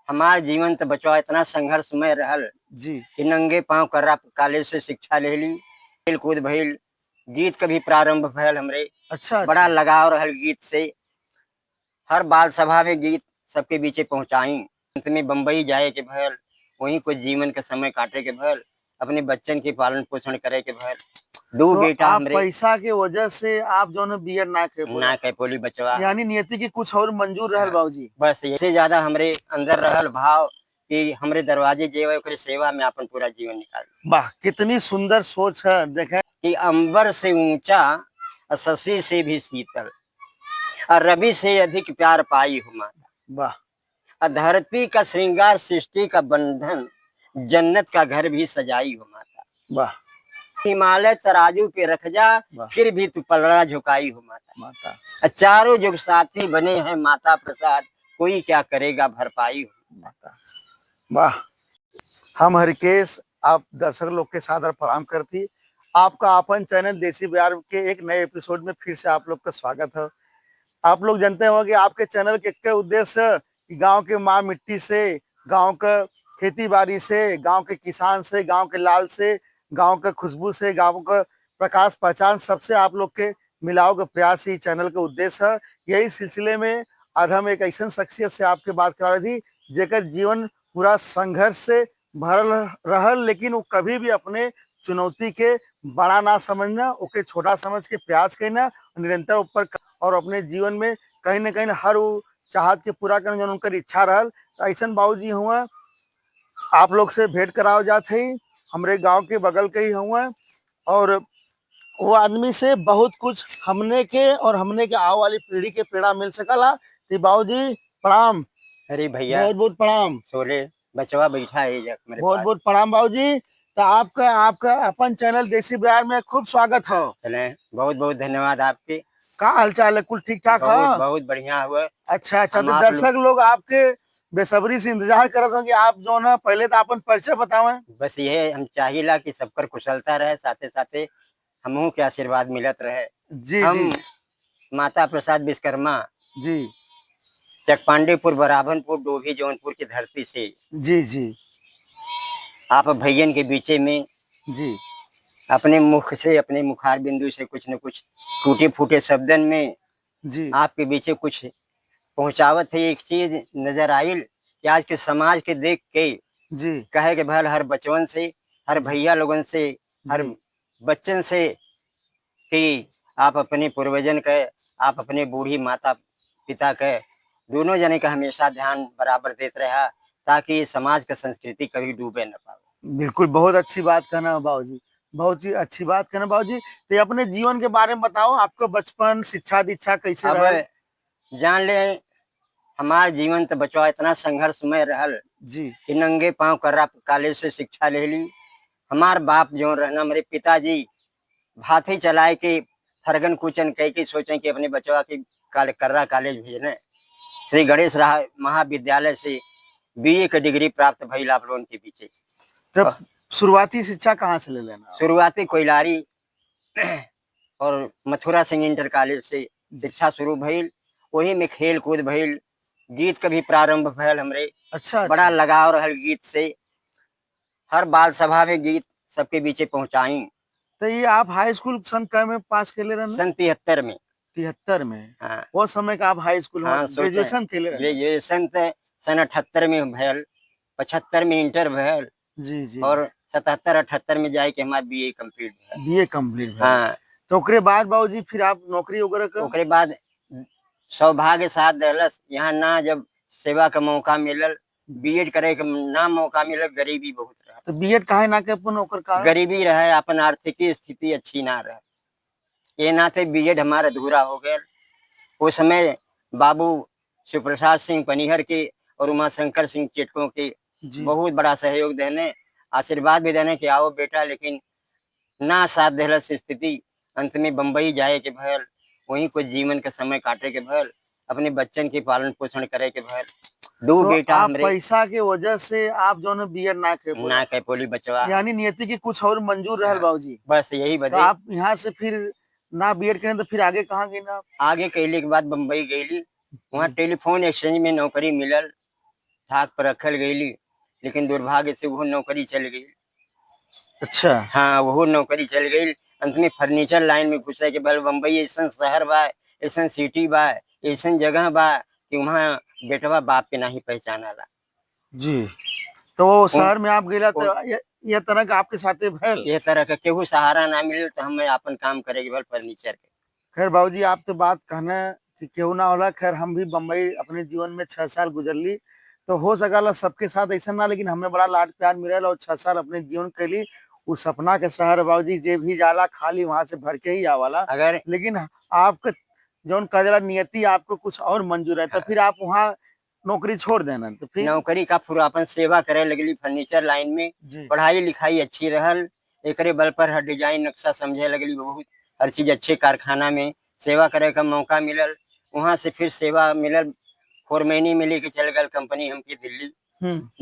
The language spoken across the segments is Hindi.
हमार जीवन तो बचवा इतना संघर्षमय रहल जी कि नंगे पांव कर्रा कॉलेज से शिक्षा ले ली, खेल कूद भइल, गीत का भी प्रारंभ भयल हमरे। अच्छा बड़ा अच्छा। लगाव रहल गीत से। हर बाल सभा में गीत सबके बीचे पहुंचाई। अंत में बम्बई जाए के भयल, वहीं कुछ जीवन के समय काटे के भयल, अपने बच्चन के पालन पोषण करे के भयल। दो तो बेटा आप हमरे पैसा के वजह से आप जो है बीएड ना कर ना कह पोली बचवा। यानी नियति की कुछ और मंजूर रहल बाबूजी। बस इससे ज्यादा हमरे अंदर रहल भाव कि हमरे दरवाजे जेवे ओकरे सेवा में अपन पूरा जीवन निकाल वाह, कितनी सुंदर सोच है। देखें कि अंबर से ऊंचा और शशि से भी शीतल और रवि से अधिक प्यार पाई हूँ माता। वाह और धरती का श्रृंगार सृष्टि का बंधन, जन्नत का घर भी सजाई हो माता। वाह हिमालय तराजू पे रख जा, वाह फिर भी तू पलड़ा झुकाई हो माता। माता। और चारों जुग साथी बने हैं माता प्रसाद, कोई क्या करेगा भरपाई हो माता। वाह। हम हरिकेश आप दर्शक लोग के सादर प्रणाम करती। आपका अपन चैनल देसी बिहार के एक नए एपिसोड में फिर से आप लोग का स्वागत है। आप लोग जानते हो कि आपके चैनल के उद्देश्य कि गांव के माँ मिट्टी से, गांव का खेती बाड़ी से, गांव के किसान से, गांव के लाल से, गांव के खुशबू से, गांव का प्रकाश पहचान सबसे आप लोग के मिलाव का प्रयास ही चैनल का उद्देश्य है। यही सिलसिले में आज हम एक ऐसा शख्सियत से आपके बात करा रही थी जेकर जीवन पूरा संघर्ष से भरल रहल, लेकिन वो कभी भी अपने चुनौती के बड़ा ना समझना, ओके छोटा समझ के प्रयास करना, निरंतर ऊपर और अपने जीवन में कहीं ना कहीं हर वो चाहत के पूरा करने जो उनकर इच्छा रहल। तो ऐसा बाबूजी हुआ आप लोग से भेंट कराओ जाते ही, हमारे गांव के बगल के ही हुआ और वो आदमी से बहुत कुछ हमने के और हमने के आओ वाली पीढ़ी के पेड़ा मिल सकला। तो बाबूजी प्रणाम। अरे भैया बहुत बहुत प्रणाम। सोले बचवा बैठा है मेरे बहुत पास। बहुत प्रणाम बाबूजी। तो आपका आपका अपन चैनल देसी बिहार में खूब स्वागत है। चले, बहुत बहुत धन्यवाद आपके। का हालचाल है? कुल ठीक ठाक बहुत है? बहुत बढ़िया हुआ। अच्छा अच्छा। हम तो आप दर्शक लोग आपके बेसब्री से इंतजार करत हो कि आप जो ना पहले तो अपन परिचय बतावें। बस ये हम चाहिला कि सबकर कुशलता रहे, साथे साथे हमहू के आशीर्वाद मिलत रहे। जी जी हम माता प्रसाद विश्वकर्मा, जी चकपांडेपुर, बराभनपुर, डोभी, जौनपुर की धरती से जी जी आप भैयन के बीचे में जी अपने मुख से, अपने मुखार बिंदु से कुछ न कुछ टूटे फूटे शब्दन में जी आपके बीचे कुछ पहुंचावत है। एक चीज नजर आई कि आज के समाज के देख के जी कहे के भल हर बचवन से, हर जी भैया लोगन से, हर जी बच्चन से कि आप अपने पूर्वजन के, आप अपने बूढ़ी माता पिता के दोनों जने का हमेशा ध्यान बराबर देते रहा, ताकि समाज का संस्कृति कभी डूबे न पाए। बिल्कुल, बहुत अच्छी बात कहना बाबूजी। बहुत ही अच्छी बात कहना बाबूजी। तो अपने जीवन के बारे में बताओ, आपका बचपन शिक्षा दीक्षा कैसे अब रहल? जान ले, हमार जीवन तो बचवा इतना संघर्षमय रहल जी कि नंगे पांव कर्रा कॉलेज से शिक्षा ले ली। हमार बाप जो रहना, मेरे पिताजी भाथी चलाए के फरगन कुचन कह के सोचे कि अपने बचवा की कर्रा कॉलेज भेजने। श्री गणेश महाविद्यालय से बीए की डिग्री प्राप्त भइल आप लोगों के पीछे। तो शुरुआती शिक्षा कहाँ से ले लेना? शुरुआती कोयलारी और मथुरा सिंह इंटर कॉलेज से शिक्षा शुरू भइल। वही में खेल कूद भइल, गीत का भी प्रारंभ भयल हमरे। अच्छा बड़ा अच्छा। लगाव रहल गीत से। हर बाल सभा में गीत सबके बीचे पहुंचाई। तो ये आप हाई स्कूल सन कै में पास के ले रहना? सन 73 में। 73 में? हाँ वो समय का आप हाई स्कूल में हाँ, सोचे ग्रेजुएशन के ले रहना? ग्रेजुएशन सन 78 में भयल, 75 में इंटर भयल जी जी। और 77-78 में जाए के हमारा बीए कंप्लीट भयल। बीए कंप्लीट है। हाँ, तो ओकरे बाद बाबूजी फिर आप नौकरी वगैरह का? ओकरे बाद सौभाग्य साथ दहलस, यहाँ ना जब सेवा का मौका मिलल, बीएड करे का ना मौका मिलल, गरीबी बहुत रहा। तो बीएड काहे ना के अपन ओकर कारण? गरीबी रहे, अपन आर्थिक स्थिति अच्छी ना रहे, ये नाते बीएड हमारा अधूरा हो गया। उस समय बाबू शिवप्रसाद सिंह पनिहर के और उमाशंकर सिंह चिटकों के जी बहुत बड़ा सहयोग देने, आशीर्वाद भी देने कि आओ बेटा, लेकिन ना साथ दहलस स्थिति। अंत में बम्बई जाए के भयल, वहीं कुछ जीवन के समय काटे के भयल, अपने बच्चन के पालन पोषण करे के भयल। दो तो बेटा आप हमरे पैसा के वजह से आप जो है बीएड ना के ना कह पोली बचवा। यानी नियति की कुछ और मंजूर रहल बाबूजी। बस यही तो बदे आप यहाँ से फिर ना बीएड करें तो फिर आगे कहाँ गए ना? आगे कैले के बाद बम्बई गईली। वहाँ जी टेलीफोन एक्सचेंज में नौकरी मिलल। ठाक पर रखल गई, लेकिन दुर्भाग्य से वो नौकरी चल गई। अच्छा। हाँ, वो नौकरी चल गई। अंत में फर्नीचर लाइन में घुसे के बल बम्बई ऐसा शहर बा, ऐसा सिटी बा, ऐसा जगह बा कि वहाँ बेटवा बाप के नहीं पहचानाला। जी। तो उन- शहर में आप गेला उन- तो ये तरह का आपके साथे भैल। ये तरह का केहू सहारा ना मिले तो हम अपन काम करेंगे भल फर्नीचर के। खैर बाबूजी, आप तो बात कहना कि क्यों ना होला। खैर हम भी बम्बई अपने जीवन में 6 साल गुजर ली, तो हो सकला सबके साथ ऐसा ना, लेकिन हमें बड़ा लाड प्यार मिलल और 6 साल अपने जीवन कैली। उस सपना के शहर बाबूजी जे भी जाला खाली वहां से भर के ही आवाला। अगर लेकिन आपका जौन कजरा नियति आपको कुछ और मंजूर है, तो फिर आप वहाँ नौकरी छोड़ देना, तो फिर। नौकरी का पूरा अपन सेवा करे लगली फर्नीचर लाइन में। जी। पढ़ाई लिखाई अच्छी रहल, एकरे बल पर हर डिजाइन नक्शा समझे लगली बहुत। हर चीज अच्छे कारखाना में सेवा करे का मौका मिलल। वहां से फिर सेवा मिलल, फोरमैनी में लेके चल गल कंपनी हमके दिल्ली।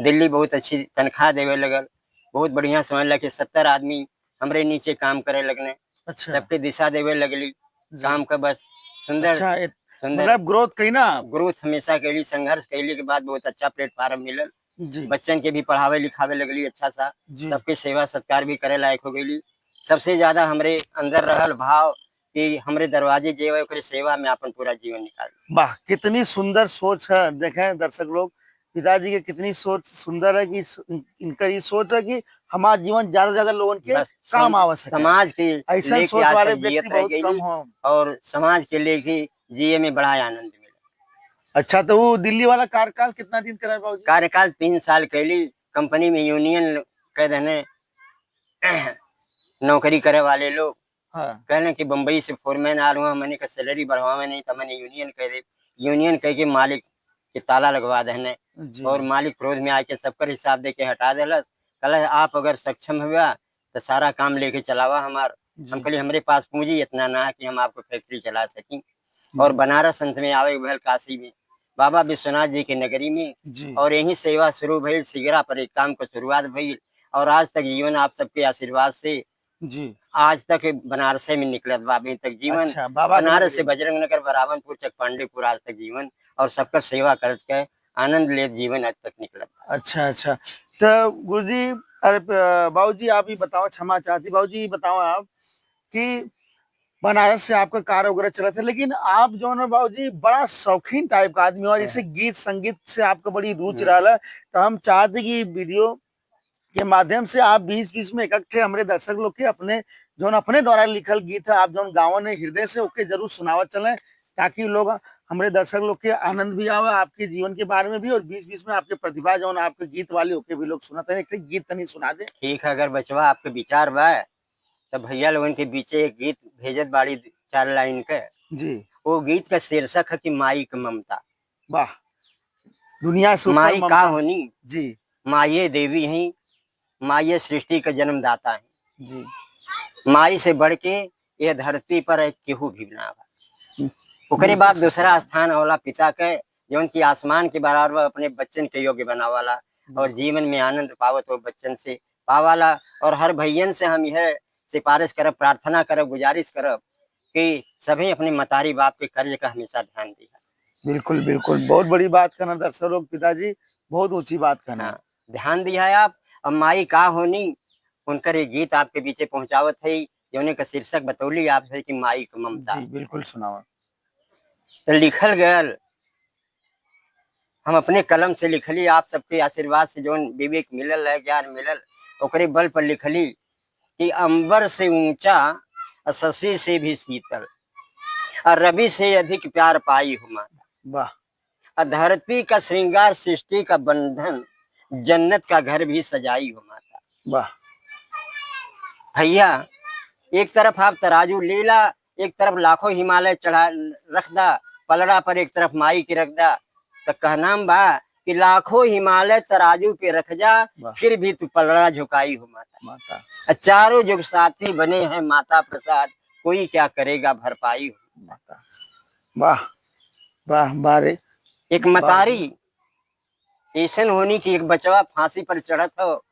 दिल्ली बहुत अच्छी तनख्वाह देवे लगल। बहुत बढ़िया समझ ला कि 70 आदमी हमरे नीचे काम करे लगने। अच्छा। सबके दिशा देवे लगली काम का। बस सुंदर अच्छा, सुंदर मतलब ग्रोथ कही ना आप। ग्रोथ हमेशा कैली, संघर्ष कैली के बाद बहुत अच्छा प्लेटफार्म मिलल। जी। बच्चन के भी पढ़ावे लिखावे लगली अच्छा सा। जी। सबके सेवा सत्कार भी करे लायक हो गई। सबसे ज्यादा हमरे अंदर रहल भाव कि हमरे दरवाजे जे है ओकरे सेवा में अपन पूरा जीवन निकाल। वाह, कितनी सुंदर सोच है। देखें दर्शक लोग, पिताजी की कितनी सोच सुंदर है कि इनका ये सोच है कि हमारा जीवन ज्यादा से ज्यादा लोगों के बस काम आ सके। समाज के ऐसा लेके सोच आज वाले तक व्यक्ति जियत रह बहुत कम गई हो। और समाज के लेके जिये में बड़ा आनंद मिला। अच्छा, तो वो दिल्ली वाला कार्यकाल कितना दिन करा बाबूजी? कार्यकाल 3 साल कैली। कंपनी में यूनियन कह देने नौकरी करे वाले लोग हाँ। कहने कि बम्बई से फोरमैन आ रहा हूँ, मैंने का सैलरी बढ़ावे नहीं तो मैंने यूनियन कह दे। यूनियन कह के मालिक के ताला लगवा देने। जी। और मालिक क्रोध में आके सबका हिसाब दे के हटा देलस। कल आप अगर सक्षम हुआ तो सारा काम लेके चलावा हमार। हम जी। कहली हमरे पास पूंजी इतना ना है कि हम आपको फैक्ट्री चला सकें। और बनारस अंत में आवे भल काशी में बाबा विश्वनाथ जी की नगरी में। जी। और यही सेवा शुरू भई, सिगरा पर एक काम को शुरुआत भई। और आज तक जीवन आप सबके आशीर्वाद से जी। आज तक बनारस में निकलत बा। अभी तक जीवन अच्छा, बाबा की बनारस नगरी से में। बजरंग नगर, बराबनपुर तक, पांडेपुर आज तक जीवन और सबका सेवा करत के आनंद ले जीवन आज तक निकलत बा। अच्छा अच्छा। तो गुरुजी, अरे बाबूजी आप ही बताओ, क्षमा चाहती बाबूजी बताओ आप कि बनारस से आपका कार वगैरह चला था, लेकिन आप जो है बाबूजी बड़ा शौकीन टाइप का आदमी हो, जैसे गीत संगीत से आपका बड़ी रुचि रहा है। तो हम चाहते कि वीडियो के माध्यम से आप 20-20 में इकट्ठे हमारे दर्शक लोग के अपने जो अपने द्वारा लिखल गीत है, आप जो गाँव ने हृदय से ओके जरूर सुनावत चले, ताकि लोग हमारे दर्शक लोग के आनंद भी आवे आपके जीवन के बारे में भी, और 20-20 में आपके प्रतिभा जो आपके गीत वाले होके भी लोग सुनाते हैं। एक गीत तनी सुना दे। ठीक है, अगर बचवा आपके विचार बा तो भैया लोगन के बीचे एक गीत भेजत बाड़ी 4 लाइन के। जी। वो गीत का शीर्षक है कि माई की ममता। वाह, दुनिया से ऊपर माई का ममता। होनी, जी। माये देवी हैं, माये सृष्टि का जन्मदाता है। जी। माई से बढ़ के ये धरती पर एक केहू भी ना बा। ओकरे बाद बिल्कुल दूसरा स्थान होला पिता के, जौन की आसमान के बराबर अपने बच्चन के योग्य बनावाला और जीवन में आनंद पावत हो बच्चन से पावाला। और हर भैयन से हम यह सिफारिश करब, प्रार्थना करब, गुजारिश करब कि सभी अपने मतारी बाप के कर्ज का हमेशा ध्यान दिया। बिल्कुल बिल्कुल, बहुत बड़ी बात करना दर्शक लोग, पिताजी बहुत ऊंची बात करना। हाँ, ध्यान दिया है आप। अब माई का होनी उनकर ये गीत आपके बीचे पहुंचावत है, जौने का शीर्षक बतौली आपसे कि माई की ममता। जी बिल्कुल सुनाओ। तो लिखल गयल, हम अपने कलम से लिखली, आप सबके आशीर्वाद से जौन विवेक मिलल है, ज्ञान मिलल, ओकरे बल पर लिखली कि अंबर से ऊंचा, शशि से भी शीतल, और रवि से अधिक प्यार पाई हो माता। वाह। धरती का श्रृंगार, सृष्टि का बंधन, जन्नत का घर भी सजाई हो माता। वाह। भैया एक तरफ आप तराजू लीला, एक तरफ लाखों हिमालय चढ़ा रख दा, पलड़ा पर एक तरफ माई की रख दा। तो कहनाम बा कि लाखों हिमालय तराजू पे रख जा, फिर भी तू पलड़ा झुकाई हो माता। चारों जुग साथी बने हैं माता प्रसाद, कोई क्या करेगा भरपाई हो माता। वाह वाह बारे। एक मतारी ऐसन होनी कि एक बचवा फांसी पर चढ़त हो,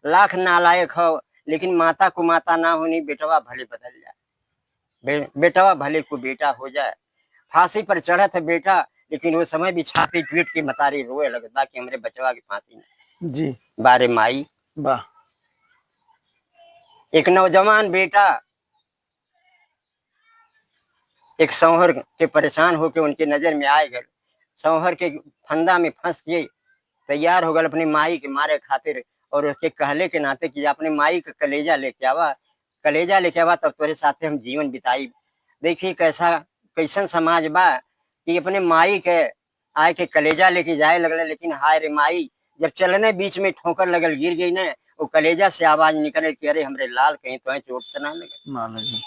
लाख नालायक हो, लेकिन माता को माता ना होनी, बेटवा भले बदल जाए, बेटवा भले को बेटा हो जाए। फांसी पर चढ़त है बेटा, लेकिन वो समय भी छाती पीट के मतारी रोए लगता कि हमरे बचवा के फांसी न। जी बारे माई, वाह एक नौजवान बेटा एक सौहर के परेशान होके उनके नजर में आए गए, सौहर के फंदा में फंस के तैयार हो गए अपनी माई के मारे खातिर, और उसके कहले के नाते कि अपने माई का कलेजा लेके आवा, कलेजा लेके आवा तब तोरे साथे हम जीवन बिताई। देखिए कैसा कैसन समाज बा कि अपने माई के आए के कलेजा लेके जाए लगले, लेकिन हाय रे माई जब चलने बीच में ठोकर लगल गिर गई ना, वो कलेजा से आवाज निकले कि अरे हमरे लाल कहीं तो चोट तो ना लगे। मान लीजिए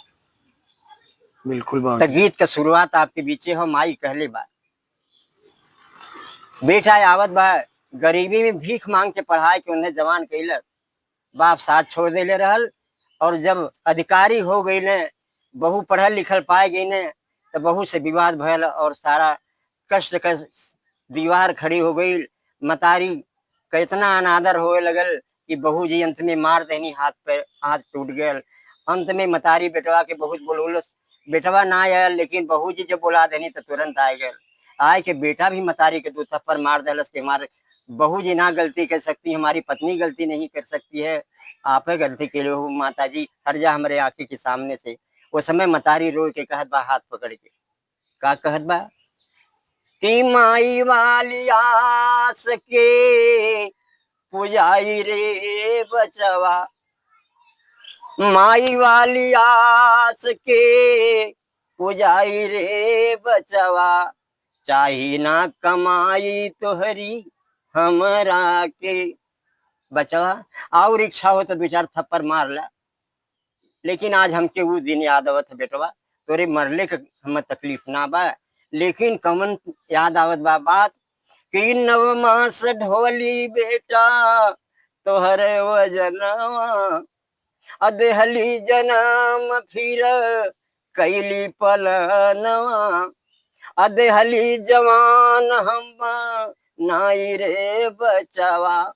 बिल्कुल तो बाबूजी गीत का शुरुआत आपके बीचे हो, माई कहले बा बेटा आवत बा गरीबी में भीख मांग के पढ़ाई के उन्हें जवान कैलक, बाप साथ छोड़ देले रहल, और जब अधिकारी हो गई ने, बहू पढ़ल लिखल पाए गई ने, तो बहू से विवाद भयल और सारा कष्ट का दीवार खड़ी हो गई। मतारी का इतना अनादर होए लगल कि बहू जी अंत में मार देनी, हाथ पे हाथ टूट गए। अंत में मतारी बेटवा के बहुत बोलोलस, बेटवा ना आयल, लेकिन बहू जी जब बोला देनी तो तुरंत आ गए। आए के बेटा भी मतारी के दो थप्पड़ मार दहलस के मारे बहू जी ना गलती कर सकती, हमारी पत्नी गलती नहीं कर सकती है, आप गलती के लो माता जी, हट जा हमारे आंखी के सामने से। वो समय मतारी रो के कहत बा हाथ पकड़ के, का कहत बा कि माई वाली आस के पुजाई रे बचवा, माई वाली आस के पुजाई रे बचवा, चाही ना कमाई तोहरी हमरा के बचवा। और इच्छा हो तो दो चार थप्पड़ मार ला, लेकिन आज हमके वो दिन याद आवत है बेटवा, तोरे मरले के हमें तकलीफ ना बा, लेकिन कमन याद आवत बा बात कि नव मास ढोली बेटा तोहरे वजनवा, अदेहली जनम फिर कैली पलनवा, अदेहली जवान हम नाई रे बचवा,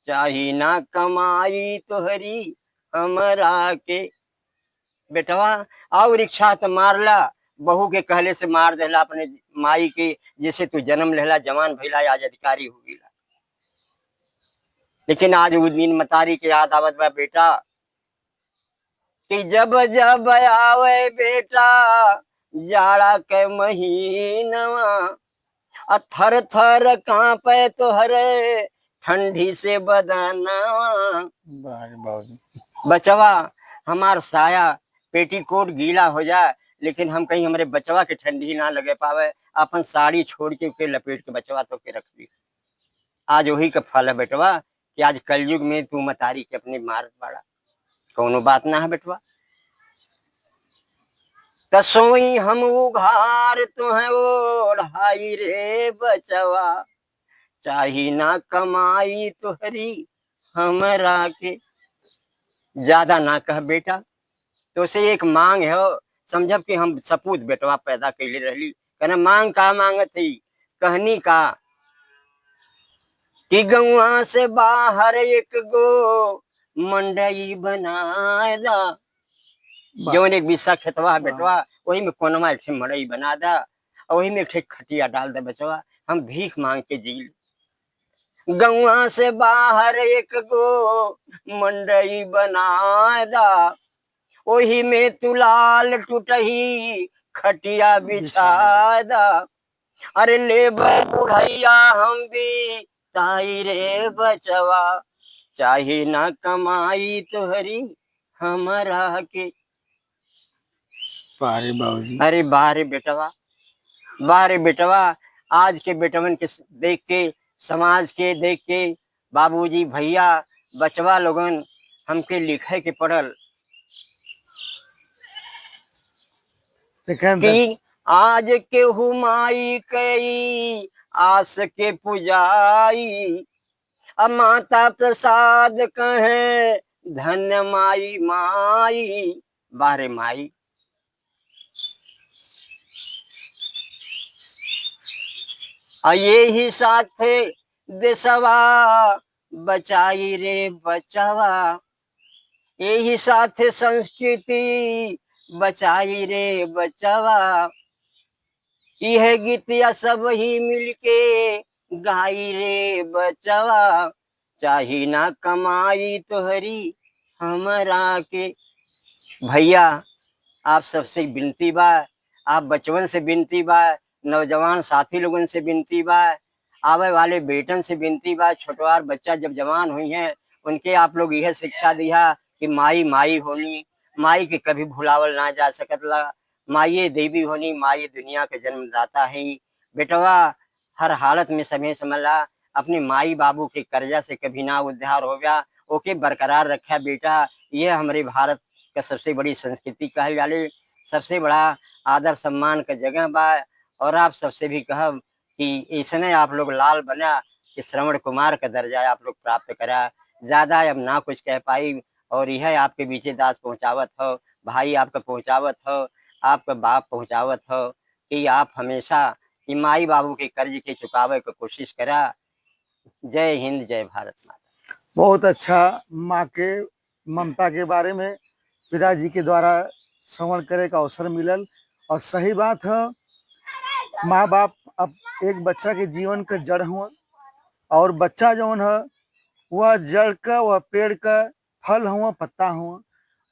चाही ना कमाई तोहरी हमरा के बेटवा। और इच्छा तो मारला, बहू के कहले से मार देला अपने माई के, जैसे तू जन्म लेला जवान भइला आज अधिकारी हो गईला। लेकिन आज वो दिन मतारी के याद आवत बा बेटा कि जब जब आवे बेटा जाड़ा के महीनवा, थर थर कांपे तोहरे ठंडी से बदनवा। बाबूजी बचवा हमार साया पेटीकोट गीला हो जाए, लेकिन हम कहीं हमारे बचवा के ठंडी ना लगे पावे, अपन साड़ी छोड़ के उके लपेट के बचवा तो के रख दी। आज वही का फल है बेटवा कि आज कलयुग में तू मतारी के अपने मार पड़ा, कौनो बात ना है बेटवा। तसोई हम उघार तुहे ओढ़ाई रे बचवा, चाही ना कमाई तुहरी हमरा के। ज्यादा ना कह बेटा, तो से एक मांग है, समझब कि हम सपूत बेटवा पैदा कैले रहली। कहना मांग का मांगत थी, कहनी का कि गौआ से बाहर एक गो मंडई बनाए दा, जौन एक बिस्सा खेतवा बेटवा वही में कोनमा एक मड़ई बना दा, और वही में एक खटिया डाल दे बचवा, हम भीख मांग के जी। गौआ से बाहर एक गो मंडई बना दा, वही में तुलाल टूटही खटिया बिछा दा, अरे ले बुढ़ैया हम भी ताई रे बचवा, चाहे ना कमाई तोहरी हमरा के। बारे बाबूजी अरे बारे बेटवा, बारे बेटवा, आज के बेटवन के देख के, समाज के देख के बाबूजी भैया बचवा लोगन हमके लिखे के पड़ल कि आज के हुमाई कई आस के पुजाई, अब माता प्रसाद कहे धन्य माई माई। बारे माई, ये ही साथे देशवा बचाई रे बचवा, यही साथे संस्कृति बचाई रे बचवा, यह गीतिया सब ही मिलके गाई रे बचवा, चाही ना कमाई तोहरी हमरा के। भैया आप सबसे विनती बा, आप बचवन से विनती बा, नौजवान साथी लोगन से विनती बा, आवे वाले बेटन से विनती बा, छोटवार बच्चा जब जवान हुई हैं उनके आप लोग यह शिक्षा दिया कि माई माई होनी, माई के कभी भुलावल ना जा सकतला, माई देवी होनी, माई दुनिया के जन्मदाता है। बेटवा हर हालत में समय समझला, अपने माई बाबू के कर्जा से कभी ना उद्धार हो गया, ओके बरकरार रखा बेटा। यह हमारे भारत का सबसे बड़ी संस्कृति कहल जाले, सबसे बड़ा आदर सम्मान का जगह बा। और आप सबसे भी कहब कि इसने आप लोग लाल बना कि श्रवण कुमार का दर्जा आप लोग प्राप्त करा। ज्यादा अब ना कुछ कह पाई, और यह आपके बीचे दास पहुंचावत हो, भाई आपका पहुंचावत हो, आपका बाप पहुंचावत हो कि आप हमेशा कि माई बाबू के कर्ज के चुकावे की कोशिश करा। जय हिंद, जय भारत माता। बहुत अच्छा। माँ के ममता के बारे में पिताजी के द्वारा श्रवण करे का अवसर मिलल, और सही बात है, माँ बाप अब एक बच्चा के जीवन का जड़ हुआ, और बच्चा जौन है वह जड़ का, वह पेड़ का फल हुआ, पत्ता हुआ।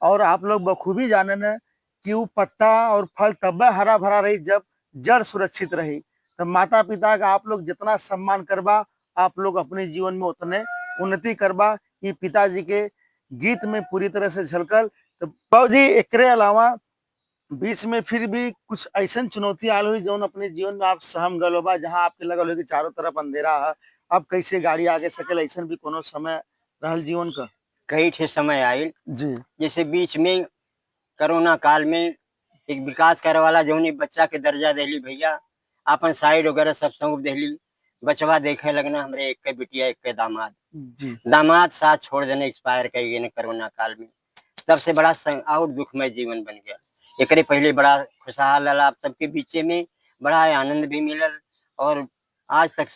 और आप लोग बखूबी जाने न कि वो पत्ता और फल तब हरा भरा रही जब जड़ सुरक्षित रही। तो माता पिता का आप लोग जितना सम्मान करबा, आप लोग अपने जीवन में उतने उन्नति करबा। ये पिताजी के गीत में पूरी तरह से झलकल। तो बाबूजी एकरे अलावा बीच में फिर भी कुछ ऐसा चुनौती आल हुई जो अपने जीवन में आप सहम गल बा, जहाँ आपके लगल हो कि चारों तरफ अंधेरा है, अब कैसे गाड़ी आगे सकेल, ऐसा भी कोनो समय रहल जीवन का? कई ठे समय आयल, जी जैसे बीच में कोरोना काल में एक विकास करे वाला जौनी बच्चा के दर्जा देली भैया, अपन साइड वगैरह सब सौंप देली, बचवा देखे लगना हमरे एक के बिटिया एक के दामाद, जी दामाद साथ छोड़ देने एक्सपायर कर गए कोरोना काल में। तब से बड़ा और दुखमय जीवन बन गया। एकरे पहले बड़ा खुशहाल रहा, सबके बीचे में बड़ा आनंद भी मिलल, और आज तक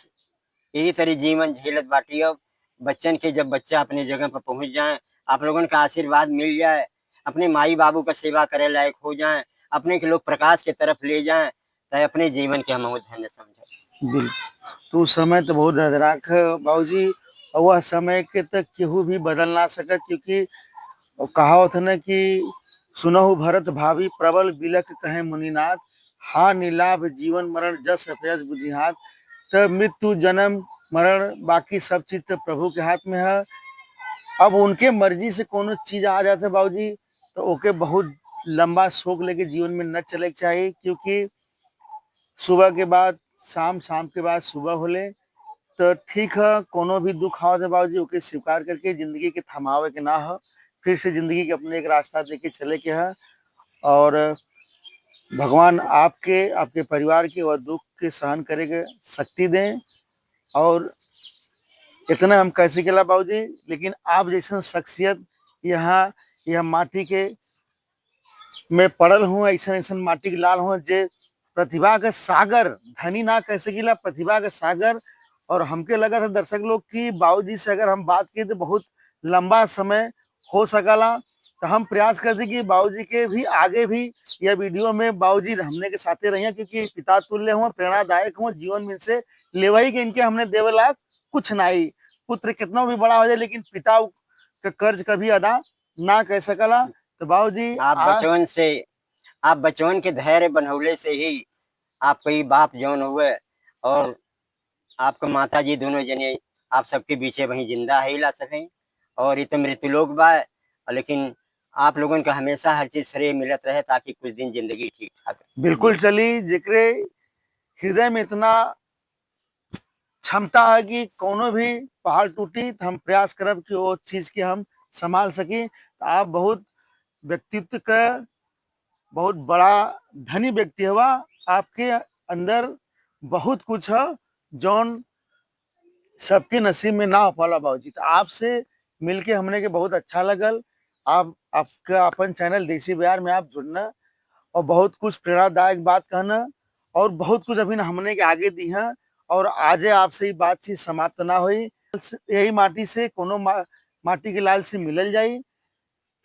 यही तरह जीवन झेलत बाटी। अब बच्चन के जब बच्चा अपने जगह पर पहुंच जाए, आप लोगों का आशीर्वाद मिल जाए, अपने माई बाबू का सेवा करे लायक हो जाए, अपने के लोग प्रकाश की तरफ ले जाए, तो अपने जीवन के हम धन्य समझे। बिल्कुल। तो उस समय तो बहुत दर्दनाक है बाबूजी, और वह समय के तक केहू भी बदल ना सकत, क्योंकि कहावत है न कि सुनहु भरत भावी प्रबल बिलक कहे मुनिनाथ, हा नीलाभ जीवन मरण जस अपयस बुझिहात। तो मृत्यु जन्म मरण बाकी सब चीज तो प्रभु के हाथ में है। अब उनके मर्जी से कोनो चीज आ जाते है बाबूजी, तो ओके बहुत लंबा शोक लेके जीवन में न चले के चाहिए, क्योंकि सुबह के बाद शाम, शाम के बाद सुबह होले। तो ठीक है, कोनो भी दुख आवत है बाबूजी ओके स्वीकार करके जिंदगी के थमावे के ना हो, फिर से जिंदगी के अपने एक रास्ता देके चले के है। और भगवान आपके, आपके परिवार के वह दुख के सहन करे के शक्ति दें। और इतना हम कह सकेला बाबूजी, लेकिन आप जैसा शख्सियत यहाँ यह माटी के में पड़ल हूँ, ऐसा ऐसा माटी के लाल हूँ जे प्रतिभा का सागर, धनी ना कह सकीला, प्रतिभा का सागर। और हमके लगा था दर्शक लोग की बाबूजी से अगर हम बात की तो बहुत लंबा समय हो सकला। तो हम प्रयास करते कि बाबूजी के भी आगे भी यह वीडियो में बाबूजी हमने के साथे रहिए, क्योंकि पिता तुल्य हुआ, प्रेरणादायक हुआ, जीवन में से लेवही के इनके हमने देवला कुछ नहीं। पुत्र कितना भी बड़ा हो जाए लेकिन पिता का कर्ज कभी अदा ना कह सकला। तो बाबूजी आप बचवन के धैर्य बनौले से ही आपको ये बाप जौन हुए, और आपका माता जी दोनों जने आप सबके बीचे वहीं जिंदा है ला सकें, और ये तो मृत्यु लोग बा, लेकिन आप लोगों का हमेशा हर चीज श्रेय मिलत रहे ताकि कुछ दिन जिंदगी ठीक ठाक। बिल्कुल चली, जेकरे हृदय में इतना क्षमता है कि कोनो भी पहाड़ टूटी तो हम प्रयास करब कि वो चीज के हम संभाल सकी। तो आप बहुत व्यक्तित्व का बहुत बड़ा धनी व्यक्ति हुआ, आपके अंदर बहुत कुछ है जौन सबके नसीब में ना हो पाला बाबूजी। तो आपसे मिलके हमने के बहुत अच्छा लगल। आप आपका अपन चैनल देसी बिहार में आप जुड़ना और बहुत कुछ प्रेरणादायक बात कहना, और बहुत कुछ अभी हमने के आगे दी है। और आज आपसे ही बातचीत समाप्त ना हुई, यही माटी से कोनो माटी के लाल से मिलल जाई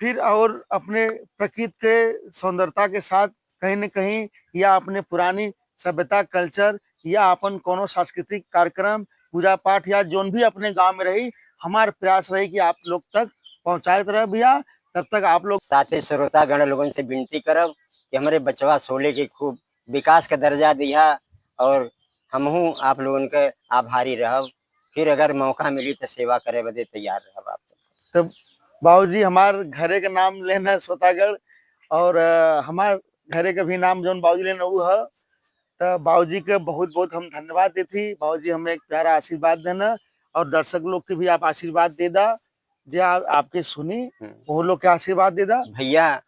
फिर, और अपने प्रकृति के सौंदर्यता के साथ कहीं न कहीं या अपने पुरानी सभ्यता कल्चर या अपन कोनो सांस्कृतिक कार्यक्रम पूजा पाठ या जोन भी अपने गांव में रही, हमार प्रयास रही कि आप लोग तक पहुंचाते रहे भैया। तब तक आप लोग साथ ही श्रोतागण लोगों से विनती करब कि हमारे बचवा सोले के खूब विकास का दर्जा दिया और हमहू आप लोगन के आभारी रहब। फिर अगर मौका मिली तो सेवा करे बदे तैयार रहब आप सब। तब बाबूजी हमार घरे का नाम लेना श्रोतागढ़ और हमार घरे का भी नाम जोन बाबूजी लेना वो है। तो बाबूजी के बहुत बहुत हम धन्यवाद देती। बाबूजी हमें एक प्यारा आशीर्वाद देना और दर्शक लोग के भी आप आशीर्वाद दे दा जो आपके सुनी वो लोग के आशीर्वाद दे दा। भैया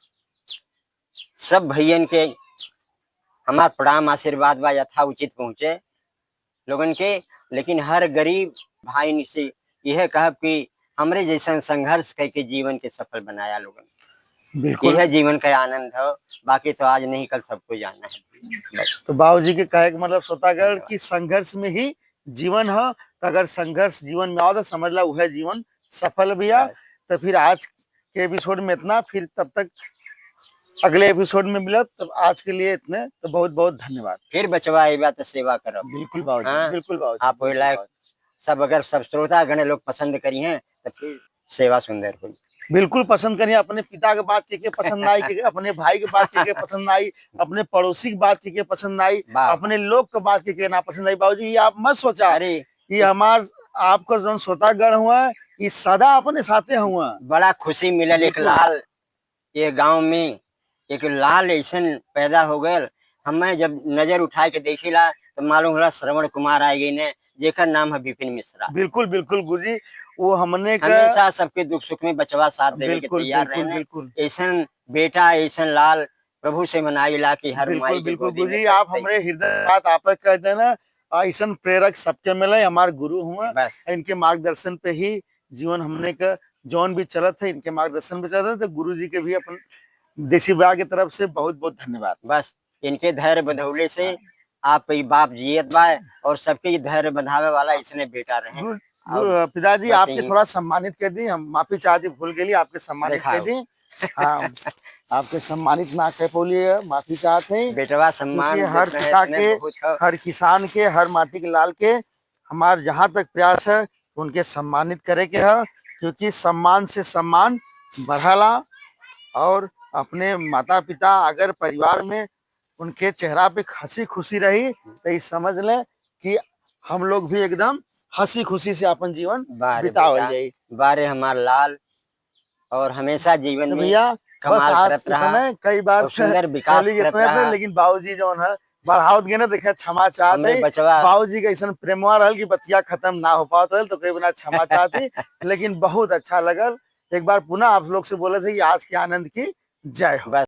सब भैयन के हमार प्रणाम आशीर्वाद बा यथा उचित पहुँचे लोगन के। लेकिन हर गरीब भाई से यह कहब कि हमरे जैसा संघर्ष करके जीवन के सफल बनाया लोगन। बिल्कुल यह जीवन का आनंद है, बाकी तो आज नहीं कल सबको जाना है बस। तो बाबूजी के कहे का मतलब श्रोतागढ़ की संघर्ष में ही जीवन है। तो अगर संघर्ष जीवन में आओ तो समझ ला वह जीवन सफल भैया। तो फिर आज के एपिसोड में इतना, फिर तब तक अगले एपिसोड में मिला। तब आज के लिए इतने, तो बहुत बहुत धन्यवाद। फिर बचवा ये बात सेवा करो। बिल्कुल बाबूजी, हाँ, बिल्कुल बाबूजी, आप वही लायक सब अगर सब श्रोतागण लोग पसंद करी हैं तो फिर सेवा सुंदर हुई। बिल्कुल पसंद करिए। अपने पिता के बात के पसंद आई, के अपने भाई के बात के पसंद आई, अपने पड़ोसी की बात के पसंद आई, अपने लोग के बात के ना पसंद आई। बाबूजी ये आप मत सोचा, अरे ये हमार आपका जो श्रोतागण हुआ ये सदा अपने साथे हुआ। बड़ा खुशी मिलल। एक लाल ये गांव में एक लाल ऐसन पैदा हो गए। हमें जब नजर उठा के देखिला तो मालूम होला श्रवण कुमार आ गई ने, जेकर नाम है विपिन मिश्रा। बिल्कुल बिल्कुल गुरुजी, वो हमने हमेशा सबके दुख सुख में बचवा साथ देने के तैयार रहे। बिल्कुल ऐसन बेटा ऐसन लाल प्रभु से मनाई ला कि हर माई के बिल्कुल गोदी में गुरुजी, आप हमारे हृदय बात आप कह देना। ऐसा प्रेरक सबके मिले, हमारे गुरु हुआ। बस इनके मार्गदर्शन पे ही जीवन हमने का जौन भी चलत है, इनके मार्गदर्शन पे चलत है। तो गुरु जी के भी अपन देसी बाग की तरफ से बहुत बहुत धन्यवाद। बस इनके धैर्य बंधौले से आप ये बाप जियत बा और सबके धैर्य बंधावे वाला इसने बेटा रहे। पिताजी आपके थोड़ा सम्मानित कर दी, हम माफी चाहती, भूल गई आपके सम्मानित कर दी। हाँ, आपके सम्मानित ना कह बोलिए, माफी चाहते हैं। बेटवा सम्मान हर पिता के, हर किसान के, हर माटी के लाल के हमार जहाँ तक प्रयास है उनके सम्मानित करे के है। क्योंकि सम्मान से सम्मान बढ़ाला और अपने माता पिता अगर परिवार में उनके चेहरा पे हंसी खुशी रही तो ये समझ लें कि हम लोग भी एकदम हंसी खुशी से अपन जीवन बितावल जाए। बारे हमार लाल और हमेशा जीवन में भैया बस आज कई बार सुंदर विकास लेकिन बाबूजी जो है बढ़ावत गए ना, देखे क्षमा चाहते बाबूजी का ऐसा प्रेमवा रहल कि बतिया खत्म ना हो पात रहल, तो कई बिना क्षमा चाहते। लेकिन बहुत अच्छा लगल। एक बार पुनः आप लोग से बोले थे कि आज के आनंद की जय हो।